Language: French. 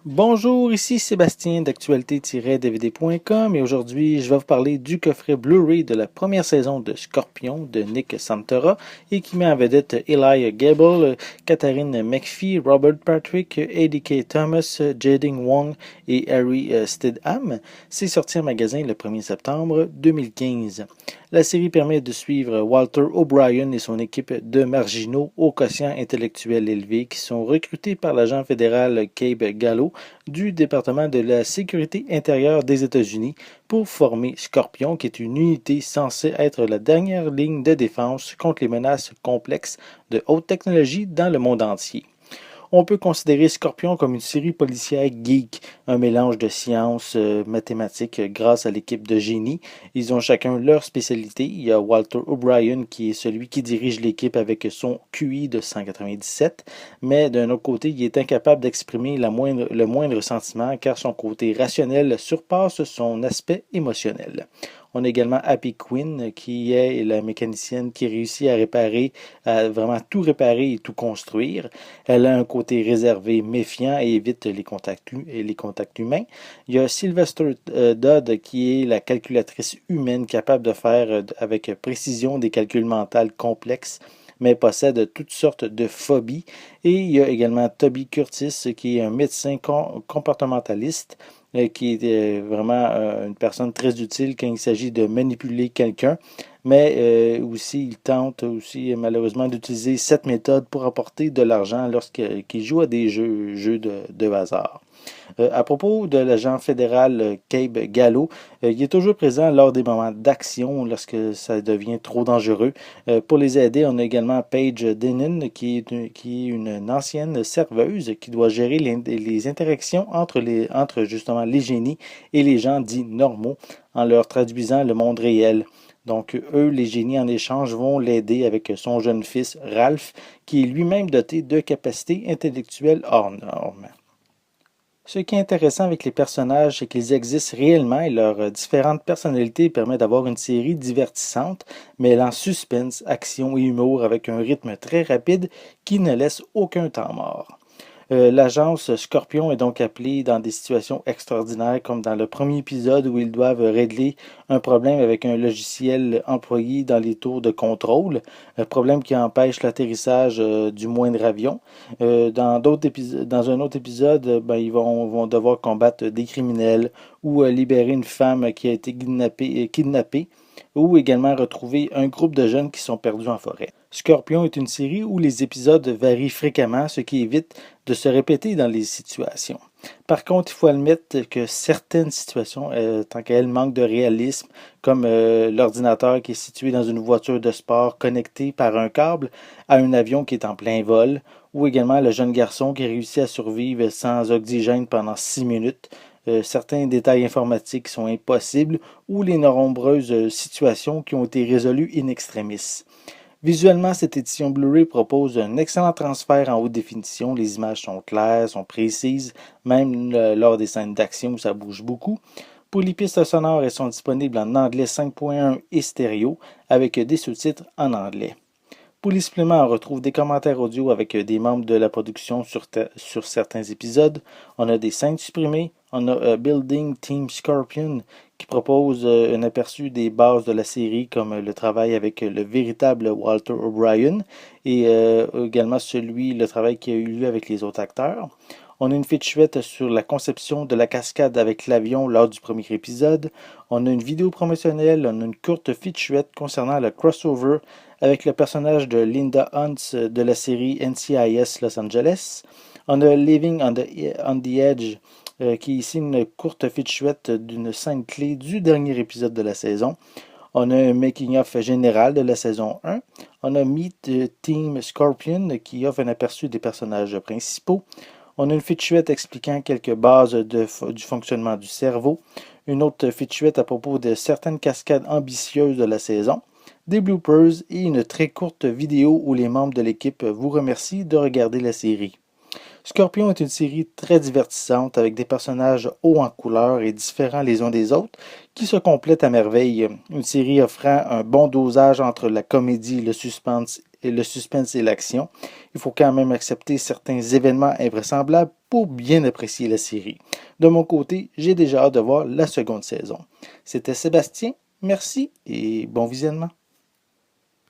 Bonjour, ici Sébastien d'actualité-dvd.com et aujourd'hui je vais vous parler du coffret Blu-ray de la première saison de Scorpion de Nick Santora et qui met en vedette Eli Gable, Catherine McPhee, Robert Patrick, A.D.K. Thomas, Jading Wong et Harry Stidham. C'est sorti en magasin le 1er septembre 2015. La série permet de suivre Walter O'Brien et son équipe de marginaux au quotient intellectuel élevé qui sont recrutés par l'agent fédéral Cabe Gallo du département de la sécurité intérieure des États-Unis pour former Scorpion, qui est une unité censée être la dernière ligne de défense contre les menaces complexes de haute technologie dans le monde entier. On peut considérer Scorpion comme une série policière geek, un mélange de sciences, mathématiques grâce à l'équipe de génie. Ils ont chacun leur spécialité. Il y a Walter O'Brien qui est celui qui dirige l'équipe avec son QI de 197, mais d'un autre côté, il est incapable d'exprimer le moindre sentiment car son côté rationnel surpasse son aspect émotionnel. On a également Happy Quinn, qui est la mécanicienne qui réussit à vraiment tout réparer et tout construire. Elle a un côté réservé, méfiant et évite les contacts humains. Il y a Sylvester Dodd, qui est la calculatrice humaine capable de faire avec précision des calculs mentaux complexes, mais possède toutes sortes de phobies. Et il y a également Toby Curtis, qui est un médecin comportementaliste, qui est vraiment une personne très utile quand il s'agit de manipuler quelqu'un, mais aussi il tente aussi malheureusement d'utiliser cette méthode pour apporter de l'argent lorsqu'il joue à des jeux de hasard. À propos de l'agent fédéral Cabe Gallo, il est toujours présent lors des moments d'action lorsque ça devient trop dangereux. Pour les aider, on a également Paige Denin, qui est une ancienne serveuse qui doit gérer les interactions entre justement les génies et les gens dits normaux en leur traduisant le monde réel. Donc, eux, les génies, en échange, vont l'aider avec son jeune fils Ralph, qui est lui-même doté de capacités intellectuelles hors normes. Ce qui est intéressant avec les personnages, c'est qu'ils existent réellement et leurs différentes personnalités permettent d'avoir une série divertissante, mêlant suspense, action et humour avec un rythme très rapide qui ne laisse aucun temps mort. L'agence Scorpion est donc appelée dans des situations extraordinaires, comme dans le premier épisode où ils doivent régler un problème avec un logiciel employé dans les tours de contrôle, un problème qui empêche l'atterrissage du moindre avion. Dans un autre épisode, ils vont devoir combattre des criminels ou libérer une femme qui a été kidnappée ou également retrouver un groupe de jeunes qui sont perdus en forêt. Scorpion est une série où les épisodes varient fréquemment, ce qui évite de se répéter dans les situations. Par contre, il faut admettre que certaines situations, tant qu'elles manquent de réalisme, comme l'ordinateur qui est situé dans une voiture de sport connectée par un câble à un avion qui est en plein vol, ou également le jeune garçon qui réussit à survivre sans oxygène pendant 6 minutes, certains détails informatiques sont impossibles, ou les nombreuses situations qui ont été résolues in extremis. Visuellement, cette édition Blu-ray propose un excellent transfert en haute définition. Les images sont claires, sont précises, même lors des scènes d'action où ça bouge beaucoup. Pour les pistes sonores, elles sont disponibles en anglais 5.1 et stéréo, avec des sous-titres en anglais. Pour les suppléments, on retrouve des commentaires audio avec des membres de la production sur certains épisodes. On a des scènes supprimées. On a Building Team Scorpion qui propose un aperçu des bases de la série comme le travail avec le véritable Walter O'Brien et également le travail qui a eu lieu avec les autres acteurs. On a une featurette sur la conception de la cascade avec l'avion lors du premier épisode. On a une vidéo promotionnelle, on a une courte featurette concernant le crossover avec le personnage de Linda Hunt de la série NCIS Los Angeles. On a Living on the Edge, qui est ici une courte featurette d'une scène clé du dernier épisode de la saison. On a un making-of général de la saison 1. On a Meet Team Scorpion qui offre un aperçu des personnages principaux. On a une featurette expliquant quelques bases du fonctionnement du cerveau. Une autre featurette à propos de certaines cascades ambitieuses de la saison. Des bloopers et une très courte vidéo où les membres de l'équipe vous remercient de regarder la série. Scorpion est une série très divertissante avec des personnages hauts en couleur et différents les uns des autres qui se complètent à merveille. Une série offrant un bon dosage entre la comédie, le suspense le suspense et l'action. Il faut quand même accepter certains événements invraisemblables pour bien apprécier la série. De mon côté, j'ai déjà hâte de voir la seconde saison. C'était Sébastien, merci et bon visionnement.